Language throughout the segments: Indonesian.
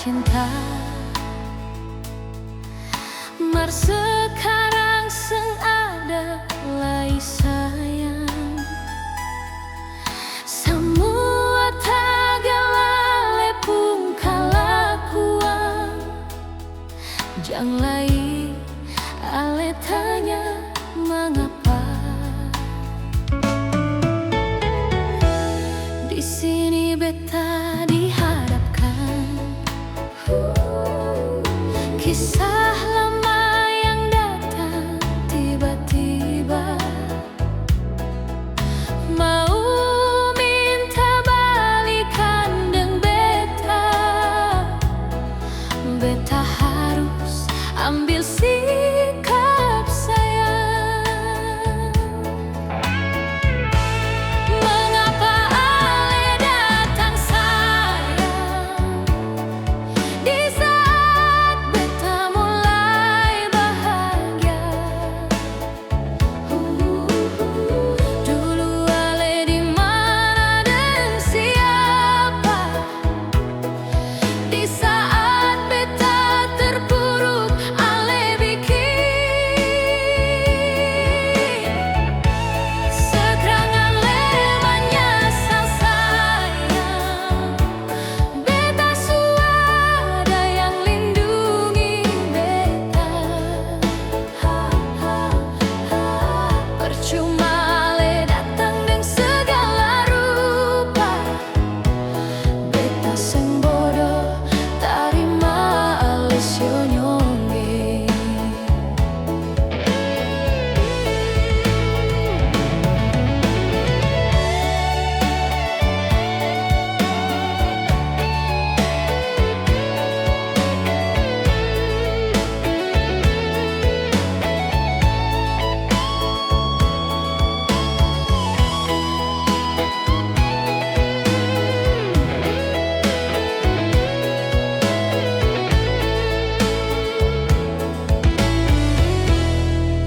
cinta. Mar sekarang seng ada lai sayang, semua tagalale pun kalakuan. Jang lai ale tanya mengapa. Di sini beta dihadapkan kisah lama yang datang tiba-tiba, mau minta balikan deng beta. Beta harus ambil sikap sayang. Mengapa ale datang sayang di saat beta mulai bahagia? Dulu ale di mana dan siapa? Di saat beta terpuruk ale bikin serangan menyesal sayang. Beta suada yang lindungi beta. Percuma ale datang dengan segala rupa. Beta seng bodoh tarima ale sionyongge.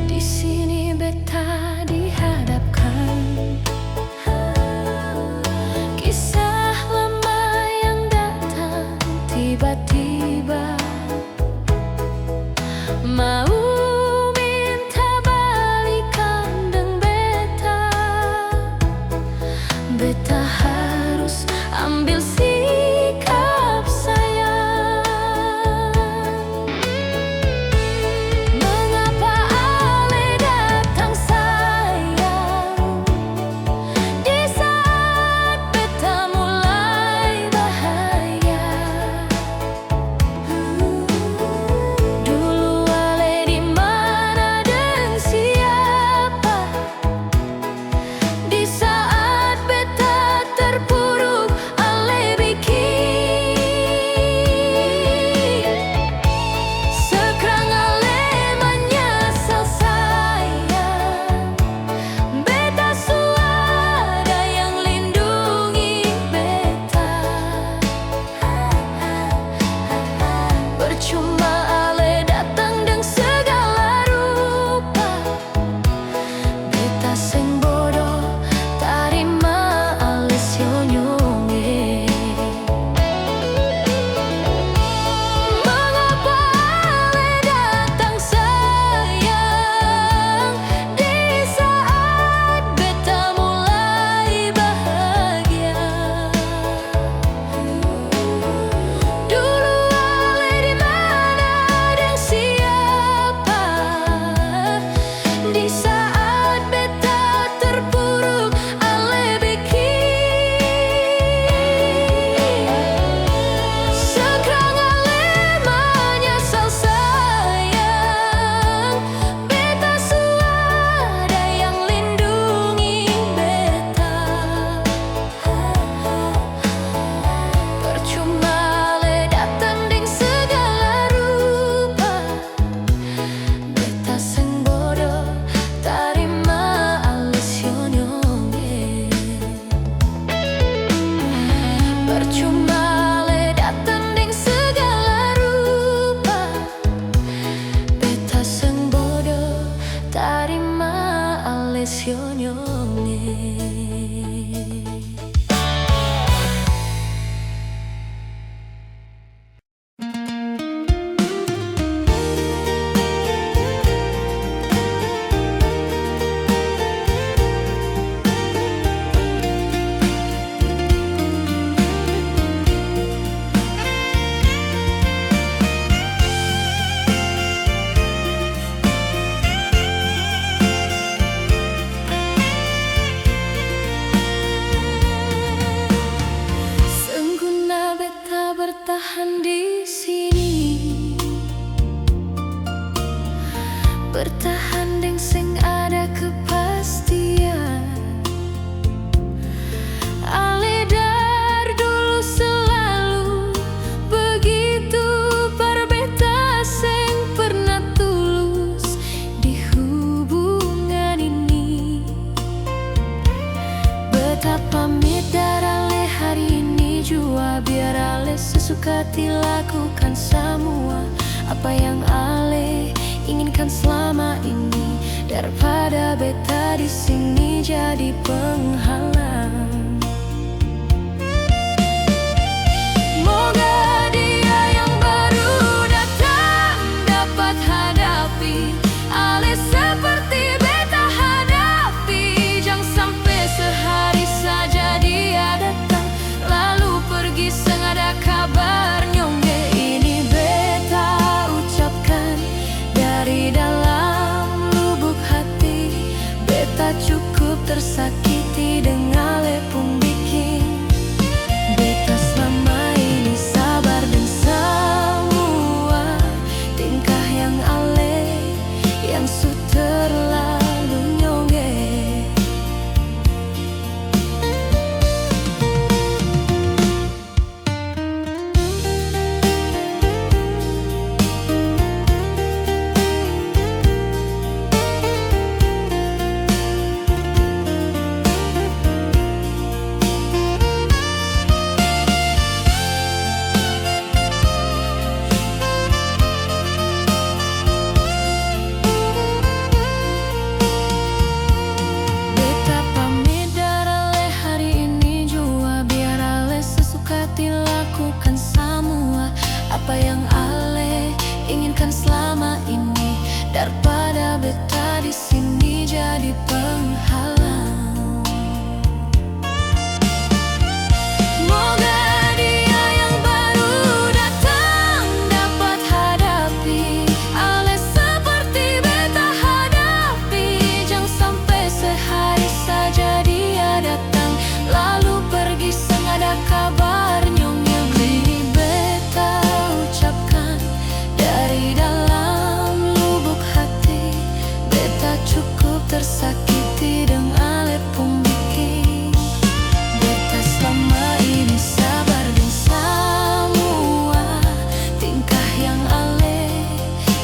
Di sini beta dihadapkan kisah lama yang datang tiba-tiba, mau minta balikan deng beta. Beta harus ambil sikap sayang. Mengapa ale datang sayang di saat beta mulai bahaya? bertahan di sini, bertahan deng sing ada kepastian. Ale dar dulu selalu begitu berbeda, sing pernah tulus di hubungan ini. Betapa medar ale hari ini jua, biar ale sesuka dilakukan semua apa yang ale inginkan selama ini, daripada beta di sini jadi penghalang. Moga dia yang baru datang dapat hadapi ale seperti beta hadapi. Jangan sampai sehari saja dia datang lalu pergi sengaja kabar nyongge. Ini beta ucapkan dari dalam lubuk hati, beta cukup tersakiti dengan ale pun bikin beta selama ini sabar dan semua tingkah yang ale yang su terlalu nyongge. Beta pamit dari ale hari ini jua, biar ale sesuka dilakukan semua apa yang ale inginkan selama ini, daripada beta di sini jadi penghalang. Moga dia yang baru datang dapat hadapi ale seperti beta hadapi. Jangan sampai sehari saja dia datang lalu pergi sengaja kabar nyong-nyong. Ini beta ucapkan dari dalam lubuk hati, beta cukup tersakiti dengan ale pun bikin beta selama ini sabar dan semua tingkah yang ale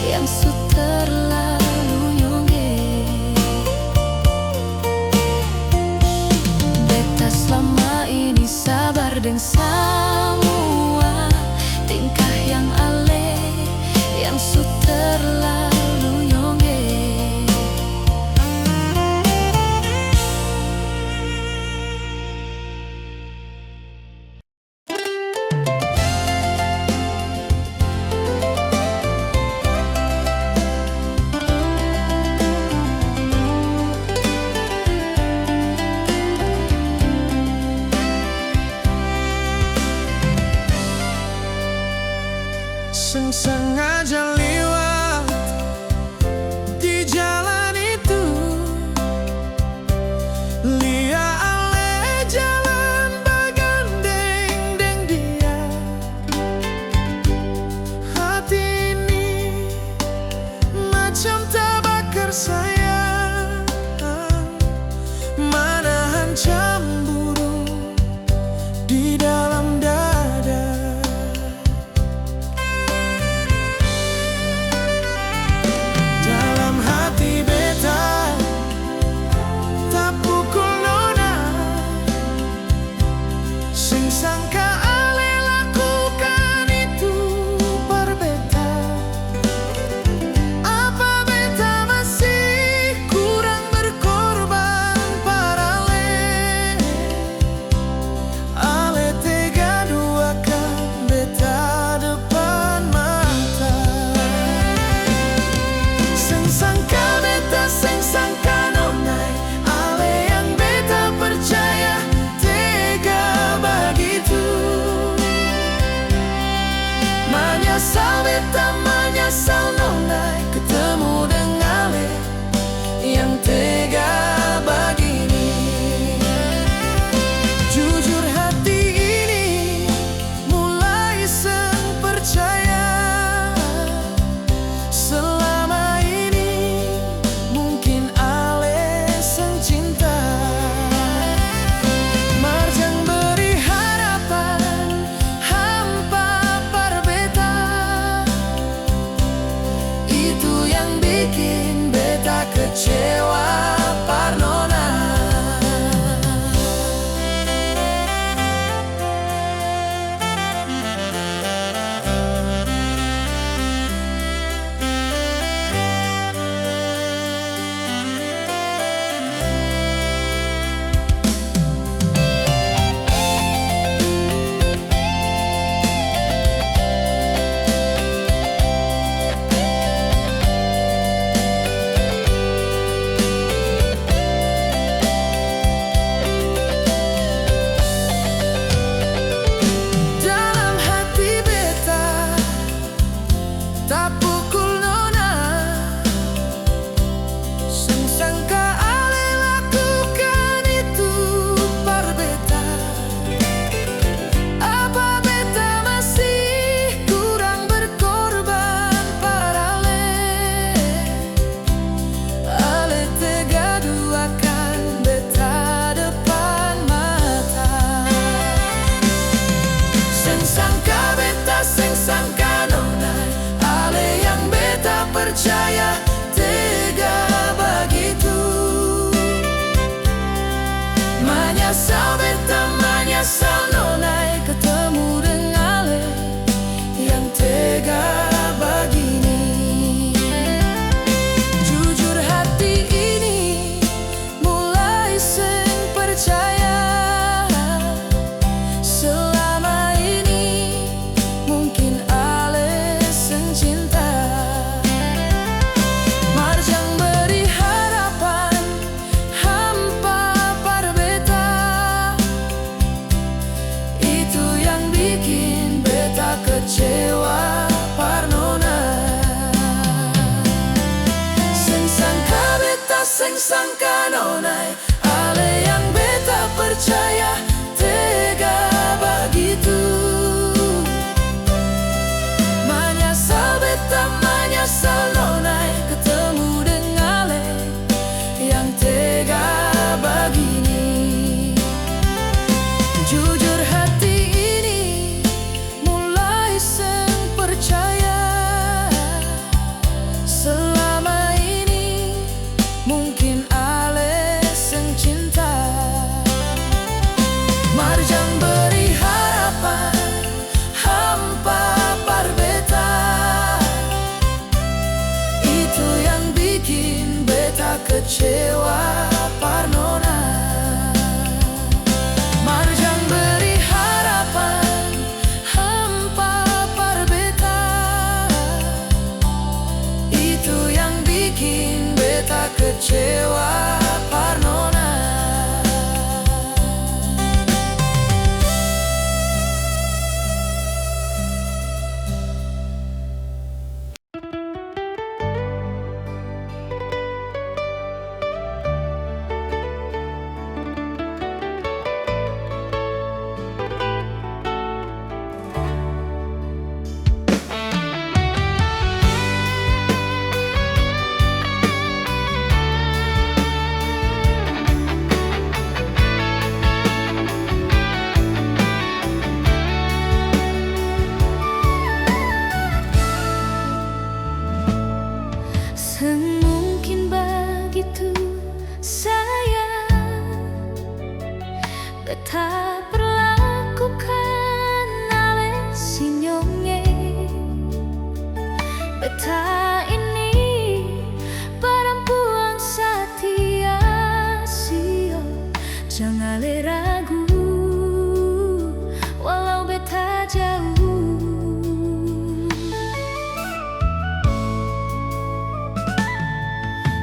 yang su terlalu nyongge. Beta selama ini sabar dan semua tingkah yang ale yang su terlalu nyongge. Sengaja lewat di jalan itu, lia ale jalan bagandeng deng dia. Hati ini macam terbakar sayang, menahan cemburu di dalam dada. Dalam hati beta tak pukul nona, sing sangka ale lakukan itu per beta. Apa beta masih kurang berkorban par ale? Ale tega duakan beta depan mata. Sing sangka beta, sing sangka nonai, ale yang beta percaya tega begitu. Menyesal beta, menyesal nonai, ketemu dengan ale yang tega begini. Jujur hati ini mulai sangka nonai, ale yang beta percaya tega begitu. Menyesal beta menyesal nonai, ketemu dengan ale yang tega begini. Jujur hati ini mulai seng percaya, selama ini mungkin ale seng cinta. Marjan beri harapan, hampa par beta, itu yang bikin beta kecewa par nona. Marjan beri harapan, hampa par beta, itu yang bikin beta kecewa par nona. Semungkin begitu sayang, beta perlakukan ale sinyonge. Beta ini perempuan setia, sio jangan ale ragu walau beta jauh.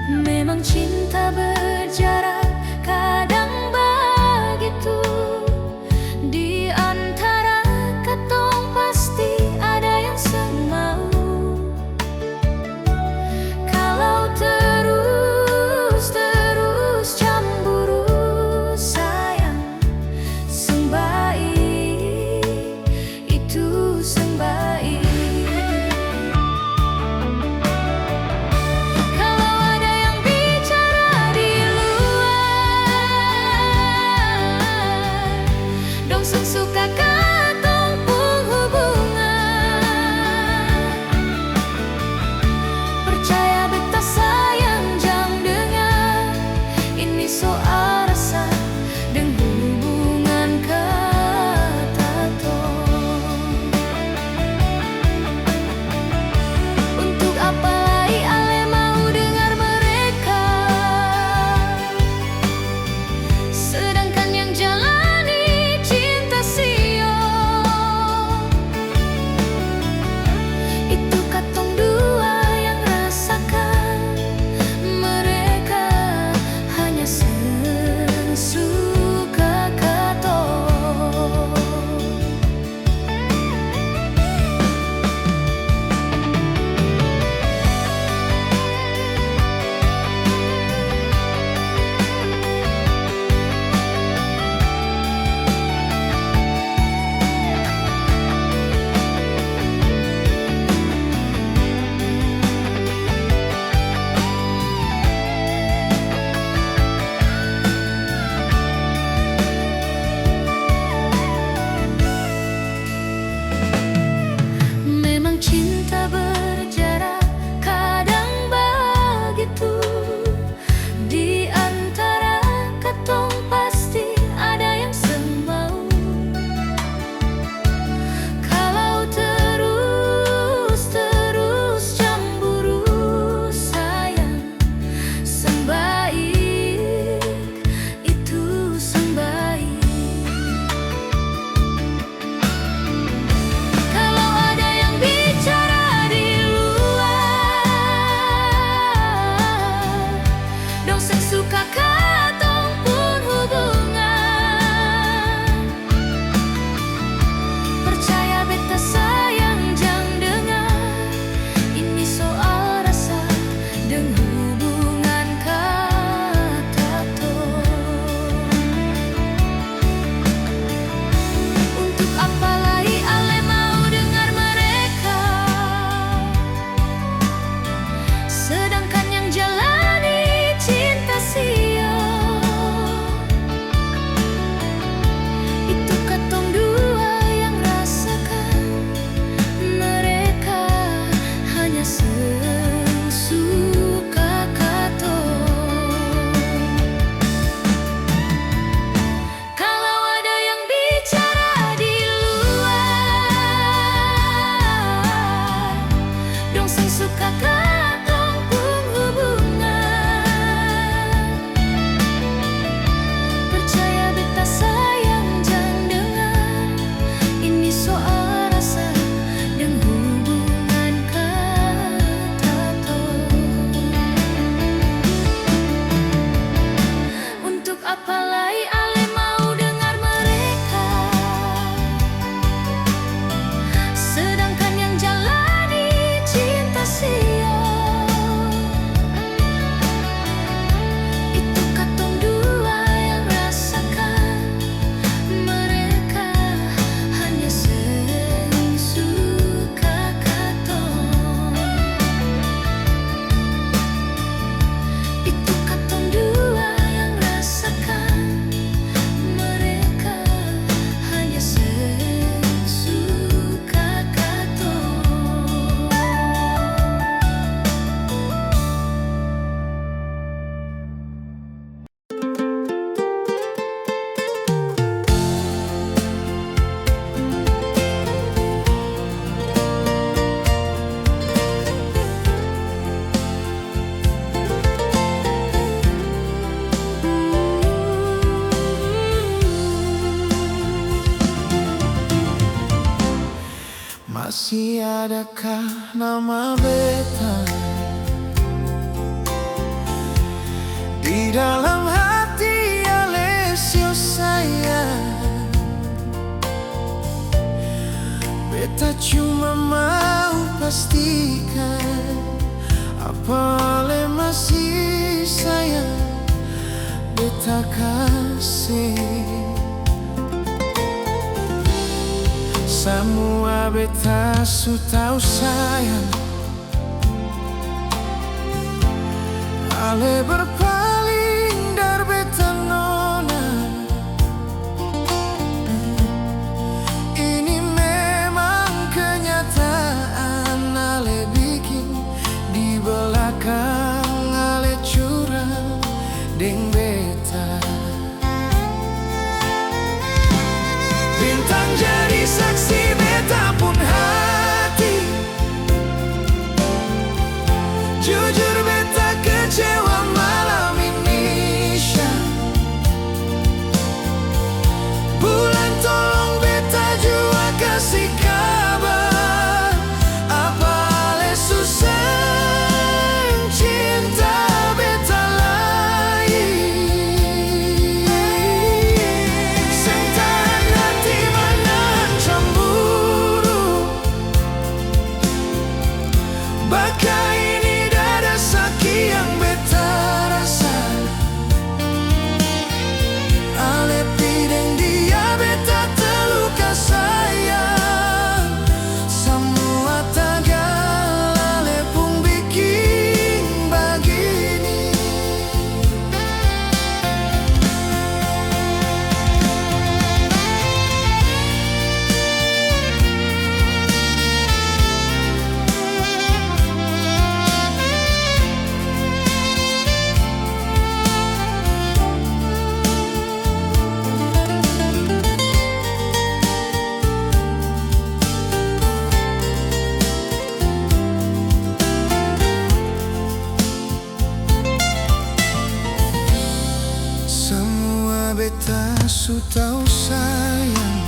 Memang cinta berjarak kadang begitu, di antara katong pasti ada yang seng mau. Masih adakah nama beta di dalam hati Alessio sayang? Beta cuma mau pastikan apa Ale masih sayang beta kasih. Semua beta su tahu sayang Ale berpaling dari beta nona. Ini memang kenyataan Ale bikin di belakang Ale curang deng beta. Bintang jadi saksi beta pun hati. Jujur beta kecewa malam ini Syah. Bulan tolong beta jua kasih kabar apa Ale susah cinta beta lain. Sentan hati menahan cemburu, baka ini dada sakit yang beta rasa. Ale pideng dia beta terluka sayang. Semua tagal Ale pun bikin begini. Semua beta su tahu sayang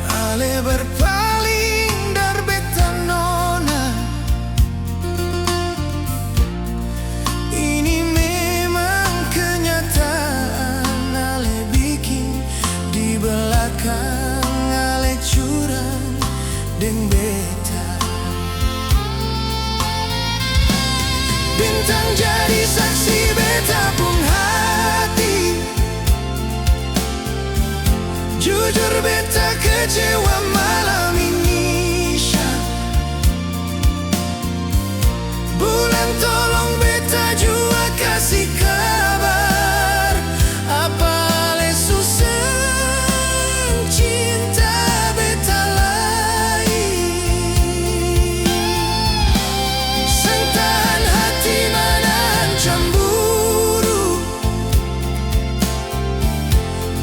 Ale berpaling dari beta nona. Ini memang kenyataan Ale bikin di belakang Ale curang deng beta. Bintang jadi saksi beta pun hati. Jujur beta kecewa malam ini Syah. Bulan tolong beta jua kasih kabar apa Ale susah cinta beta lain. Sentan hati menahan cemburu,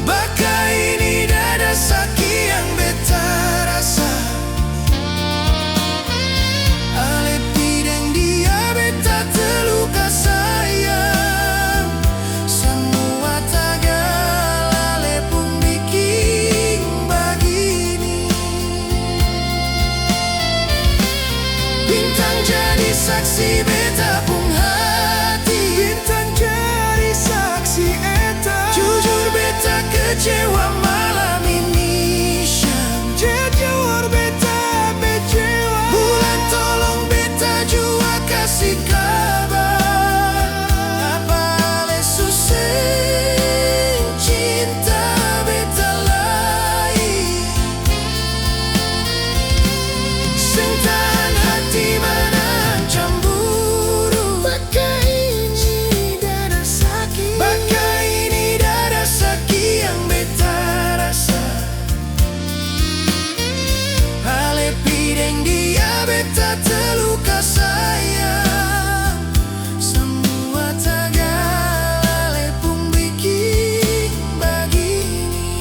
baka ini dada sakit yang beta rasa. Ale pideng dia beta terluka sayang. Semua tagal Ale pun bikin begini. Bintang jadi saksi beta pun hati. Bintang jadi saksi eta. Jujur beta kecewa malam ini Syah. Jujur beta kecewa. Bulan tolong beta jua kasih kabar apa Ale susah cinta beta lain. Sentan hati menahan cemburu, baka ini dada sakit. Baka ini dada sakit yang beta rasa. Ale pideng dia beta terluka sayang. Semua tagal Ale pun bikin begini.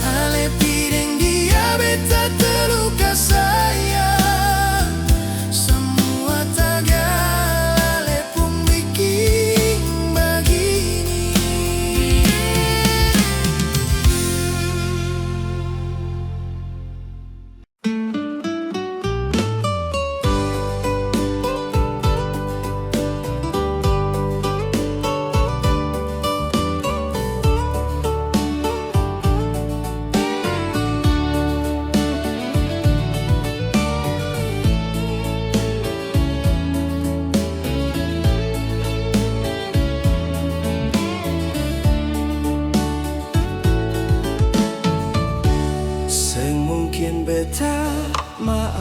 Ale pideng dia beta terluka sayang. Semua tagal Ale pun bikin begini.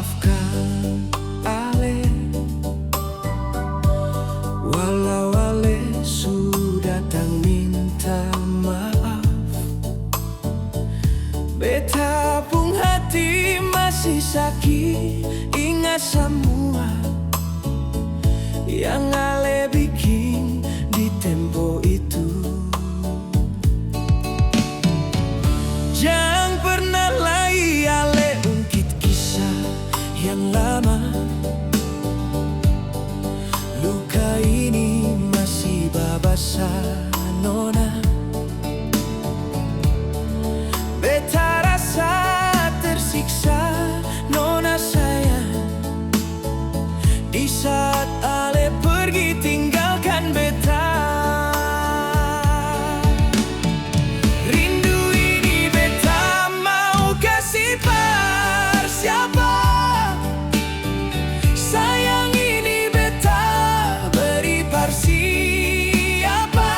maafkan Ale, walau Ale sudah datang minta maaf. Beta pun hati masih sakit, ingat semua yang Ale bikin di tempo itu. Jangan pernah lagi Ale ungkit kisah yang lama. Luka ini masih babasa nona. Beta rasa tersiksa nona sayang, di saat Ale pergi tinggalkan beta. Rindu ini beta mau kasih par siapa. Sayang ini beta beri par siapa.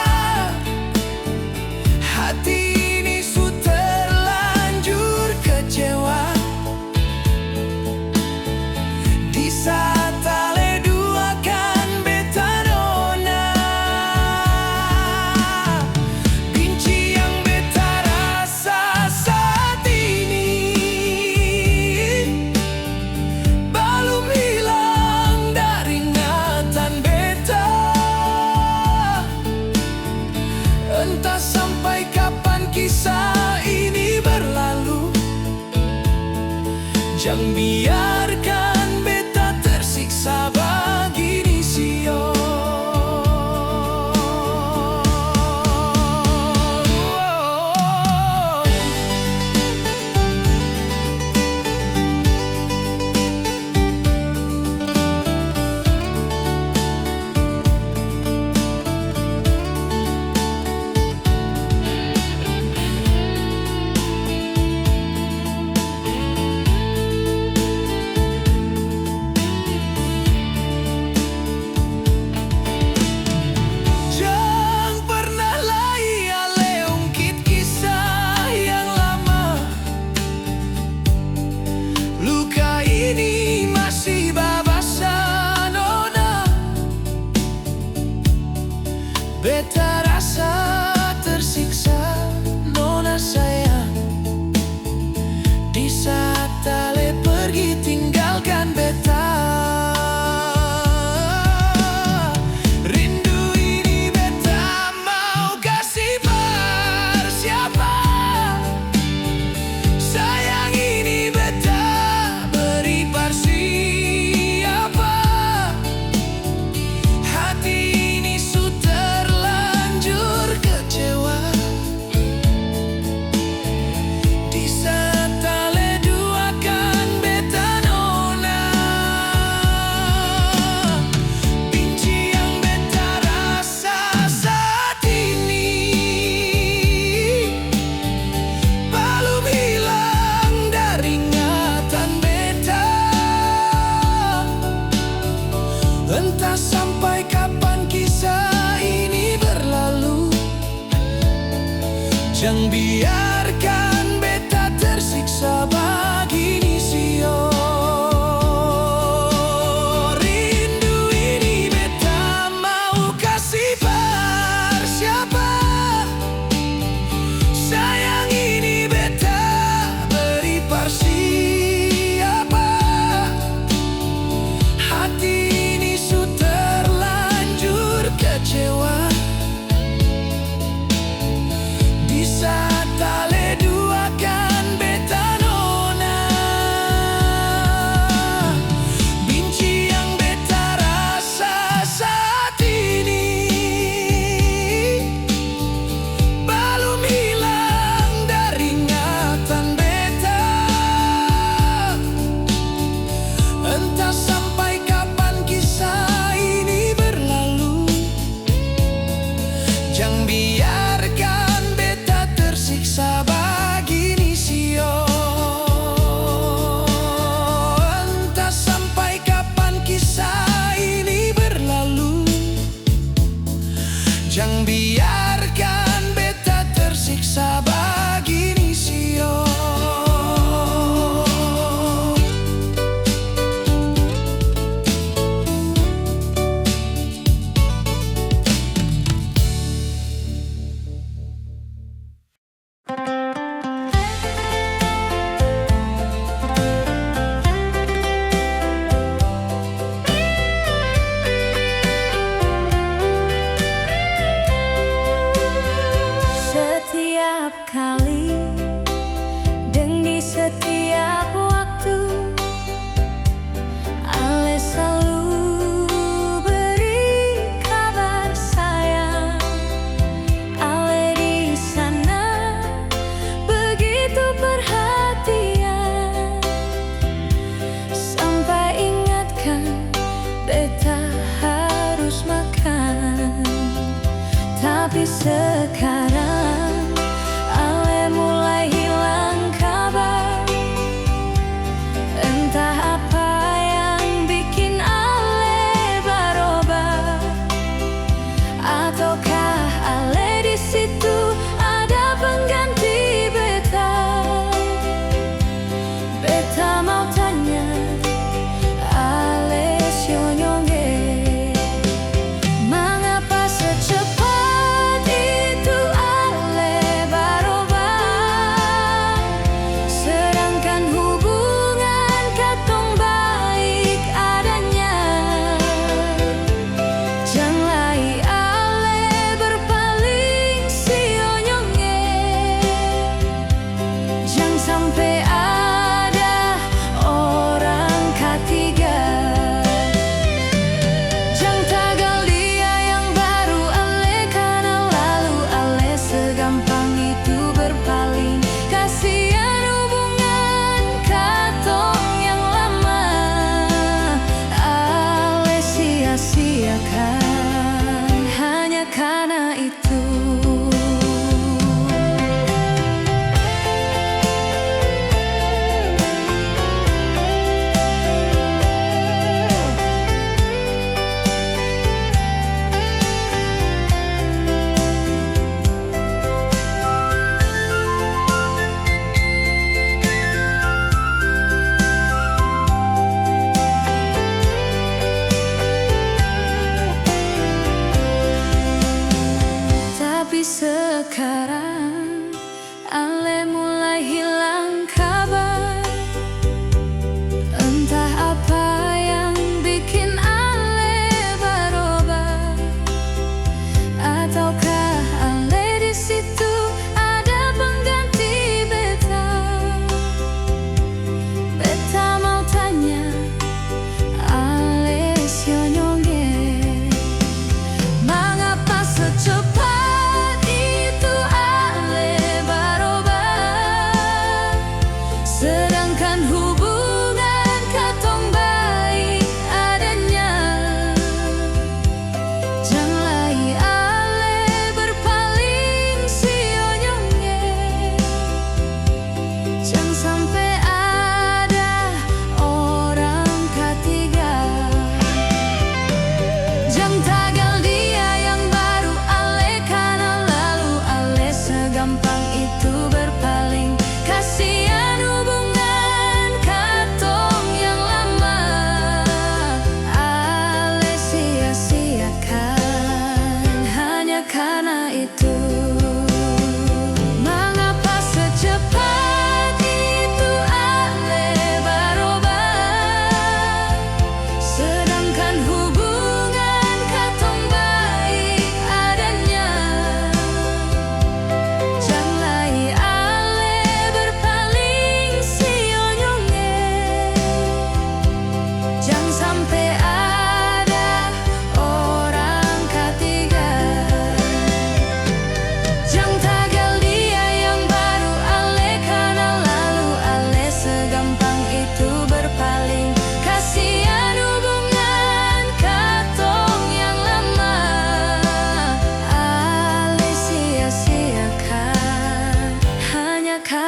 Hati ini sudah terlanjur kecewa, di saat Ale duakan beta nona. Benci yang beta rasa saat ini belum hilang dari ingatan beta. Entah sampai kapan kisah ini berlalu. Jangan biarkan beta tersiksa begini sio. Jangan pernah lagi Ale ungkit kisah yang lama. Luka ini masih babasa nona. Beta rasa tersiksa nona sayang, di saat Ale pergi tinggalkan beta. Rindu ini beta mau kasih par siapa. Sayang ini beta beri par siapa. Hati ini sudah terlanjur kecewa, di saat Ale duakan beta nona. Benci yang beta rasa saat ini belum hilang dari ingatan beta. Entah sampai kapan kisah ini berlalu. Jangan biarkan beta tersiksa begini sio. Rindu ini beta mau kasih par siapa. Sayang ini beta beri par siapa. Hati ini sudah terlanjur kecewa, di saat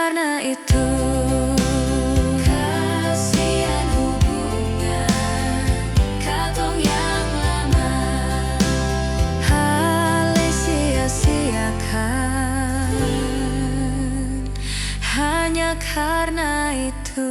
karena itu kasihan hubungan katong yang lama hale sia-siakan hanya karena itu.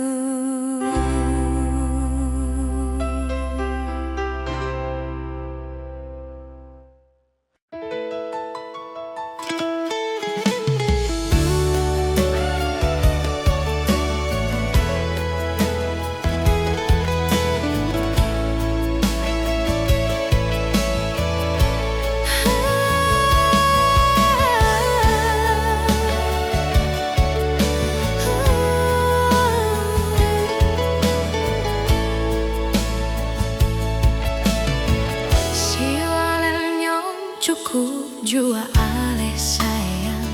Cukup jua ale sayang,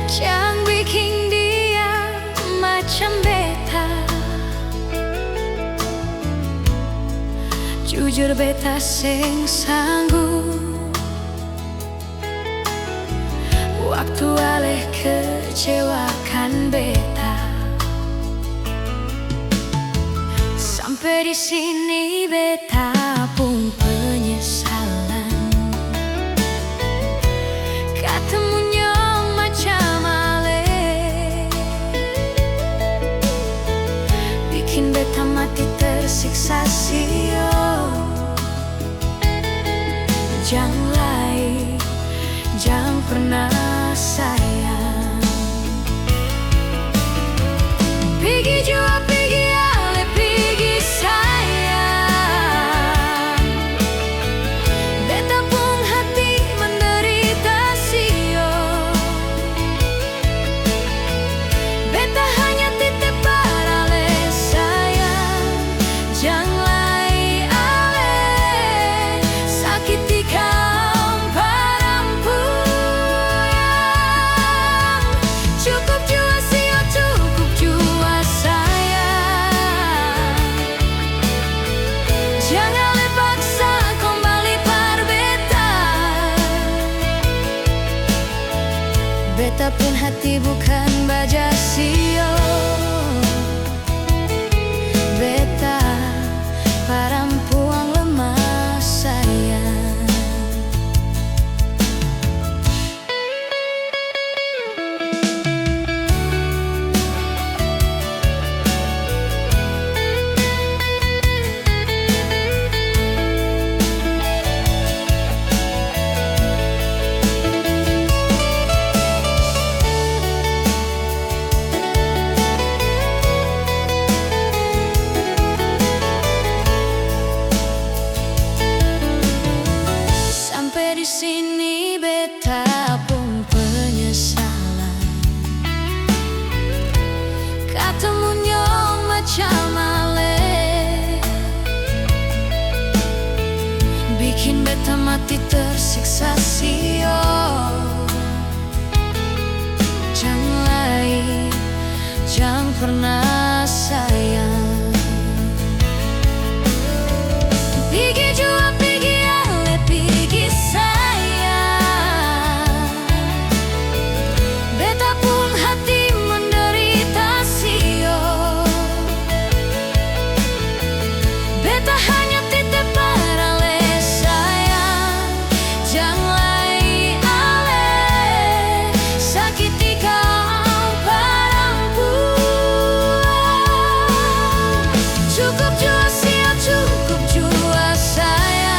jangan bikin dia macam beta. Jujur beta seng sanggup waktu ale kecewakan beta. Sampai di sini beta pun penyesalan. Katemunya macam ale bikin beta mati tersiksa sio. Jangan lagi, jangan pernah sayang. Pergi jua pergi ale pergi sayang. Beta pun hati menderita sio. Beta hanya titip ale sayang. Jangan lagi ale sakiti kau parampuang. Cukup jua sio, cukup jua sayang. Jangan le paksa kembali par beta. Beta pun hati bukan baja sio. Beta parampuang lemah sayang. Sampai di sini beta pun penyesalan. Katemunya macam ale bikin beta mati tersiksa sio. Jangan lagi, jangan pernah sayang. Pergi jua pergi ale pergi sayang. Beta pun hati menderita sio. Beta hanya titip ale sayang. Jangan lagi ale sakiti kau parampuang. Cukup jua sio, cukup jua sayang.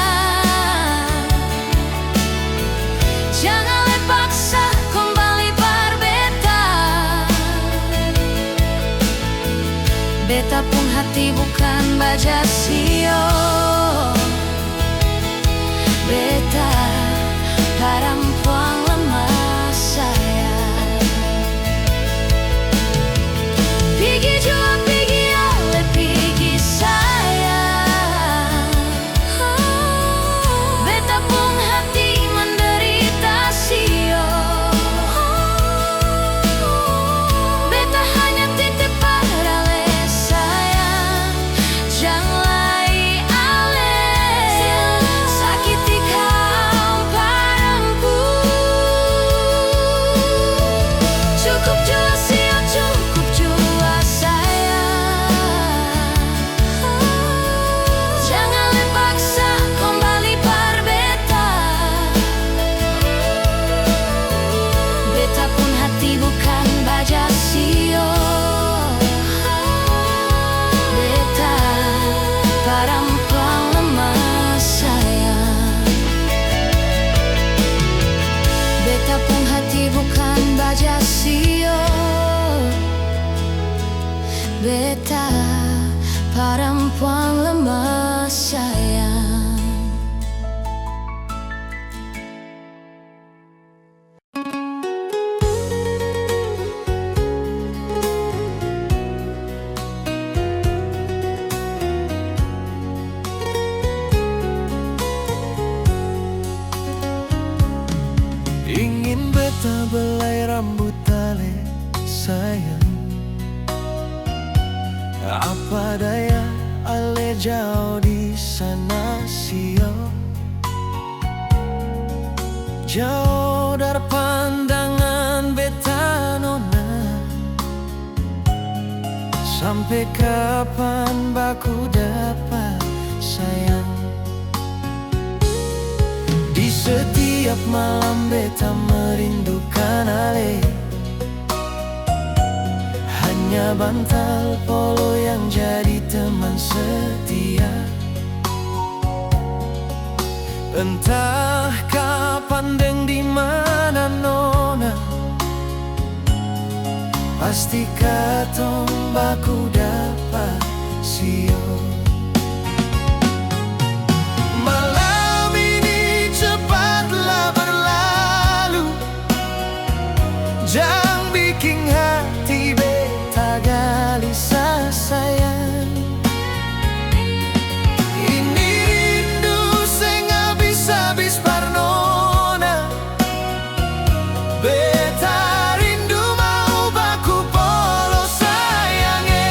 Jangan le paksa kembali par beta. Beta pun hati bukan baja sio. Beta parampuang lemah sayang. Pergi jua pergi ale pergi sayang. Beta pun hati menderita sio. Beta hanya titip ale sayang. Jangan lagi ale sakiti kau Apa daya ale jauh di sana sio, jauh dari pandangan beta nona. Sampai kapan baku dapat sayang? Di setiap malam beta merindukan ale, hanya bantal polo yang jadi teman setia. Entah kapan deng di mana nona, pasti katong baku dapat sio. Malam ini cepatlah berlalu, jangan bikin hati beta gelisah sayang. Ini rindu sing habis-habis parnona, beta rindu mau baku polo sayange.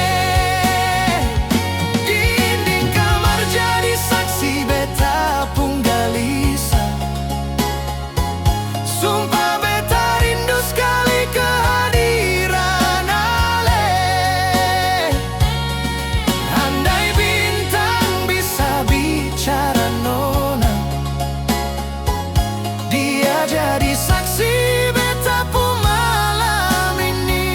Dinding kamar jadi saksi beta pun gelisah. Sumpah beta rindu sekali kehadiran ale. Andai bintang bisa bicara nona, dia jadi saksi beta pun malam ini.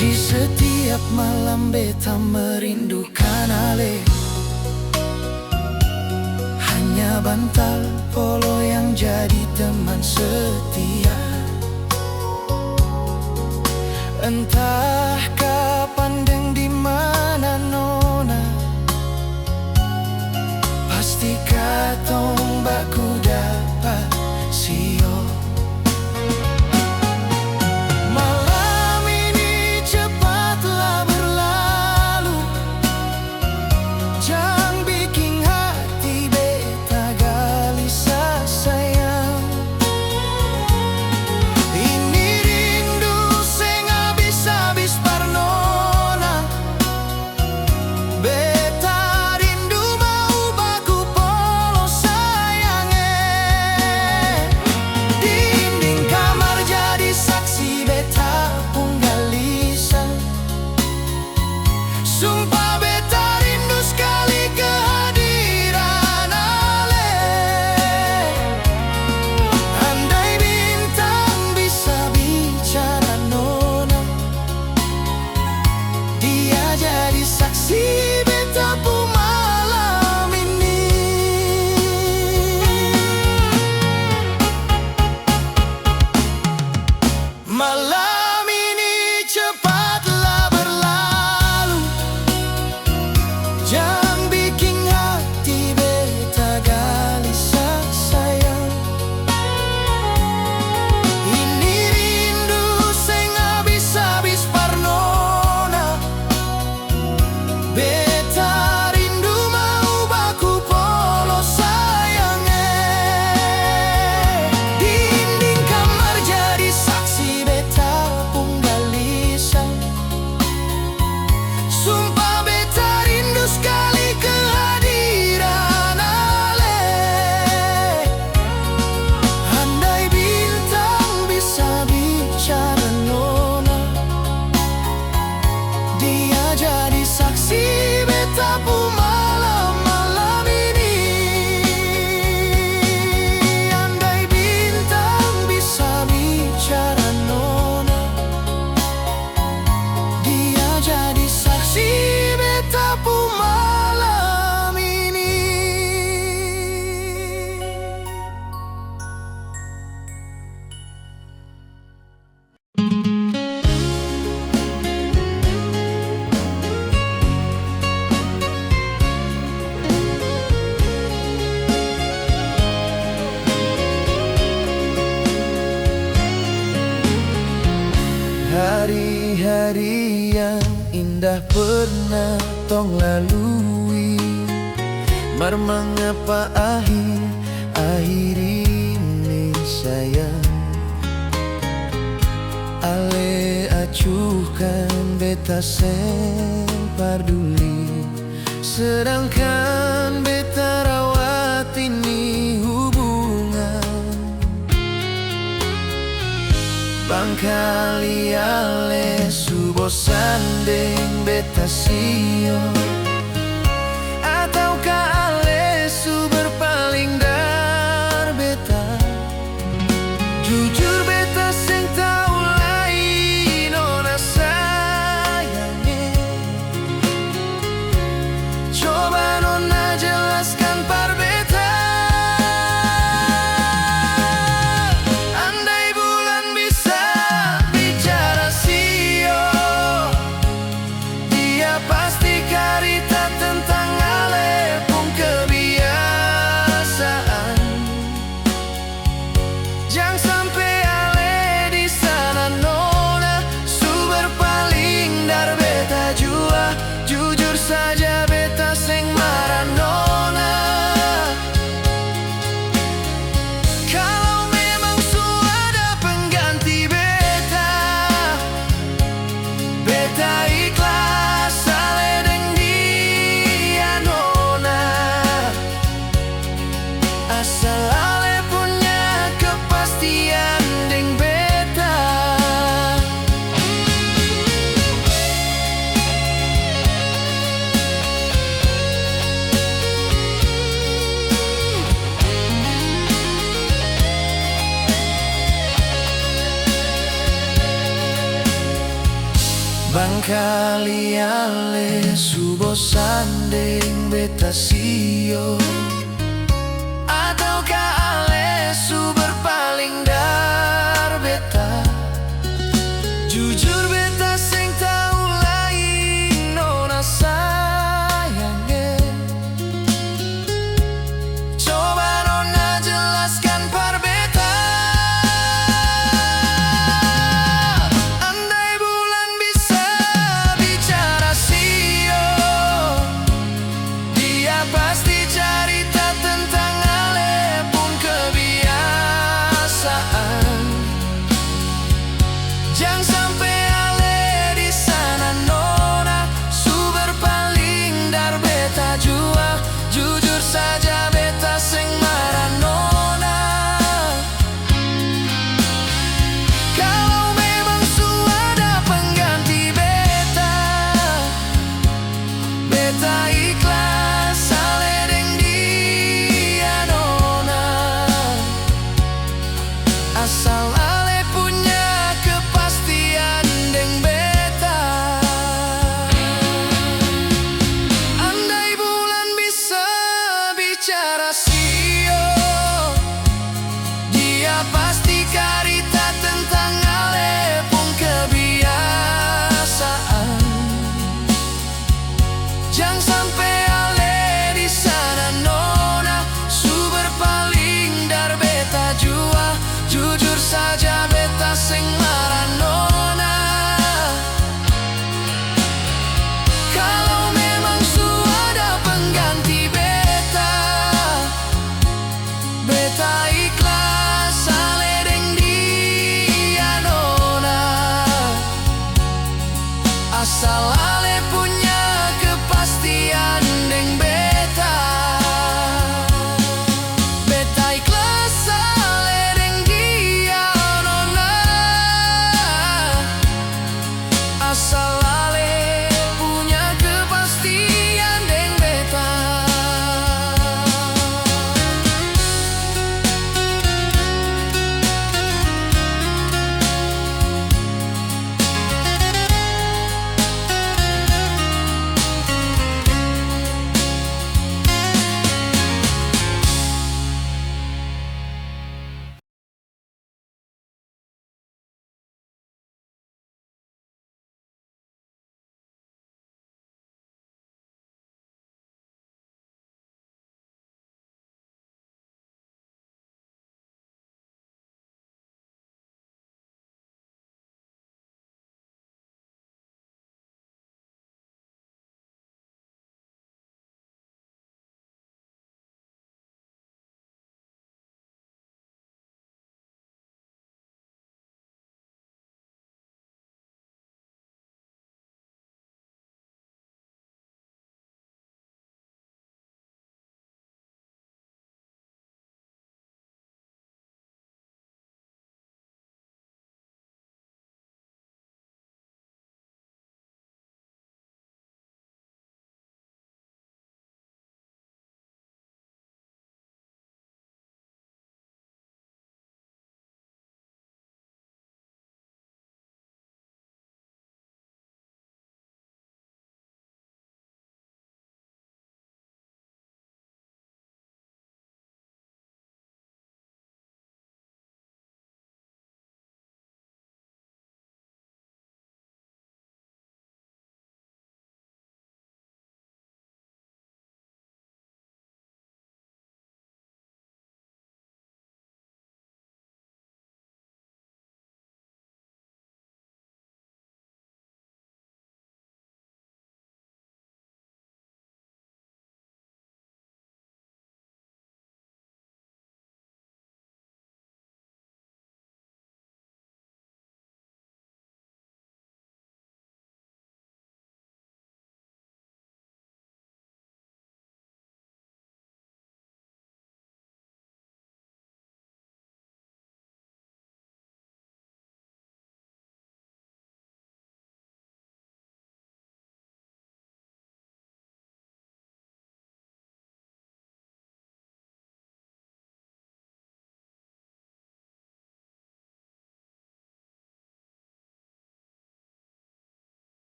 Di setiap malam beta merindukan ale, hanya bantal polo yang jadi teman setia. Entah kapan deng di mana nona, pasti katong baku dapat sio. Malam ini cepatlah berlalu, jangan bikin hati beta gelisah sayang. Ini rindu sing habis-habis parnona, beta rindu mau baku polo sayange. Dinding kamar jadi saksi beta pun gelisah. Sumpah beta rindu sekali kehadiran ale. Andai bintang bisa bicara nona, dia jadi saksi beta pun malam ini. Malam ini cepatlah berlalu, jangan bikin hati beta gelisah sayang. Ini rindu sing habis-habis parnona, beta rindu mau baku polo sayange. Dinding kamar jadi saksi beta pun gelisah. Sumpah beta rindu sekali kehadiran ale. Andai bintang bisa bicara nona, dia jadi saksi beta pun malam ini. Andai bintang bisa bicara nona, dia jadi saksi beta pun malam ini. Hari-hari yang indah pernah tong lalui. Mar mengapa akhir ini sayang, ale acuhkan beta sen parduli, sedangkan beta rawat ini hubungan. Bangkali ale su bosan deng beta sio, ataukah ale su berpaling dar beta. Jujur beta seng tau lain nona sayange, coba nona jelaskan par beta. Andai bulan bisa bicara sio, dia pasti carita tentang ale pun kebiasaan. Jangan sampai ale di sana nona su berpaling dar beta jua. Jujur saja beta seng marah nona, kalau memang su ada pengganti beta, beta ikhlas ale deng dia nona, asal ale punya kepastian deng beta. Bangkali ale su bosan deng beta sio, ataukah ale su berpaling dar beta. Jujur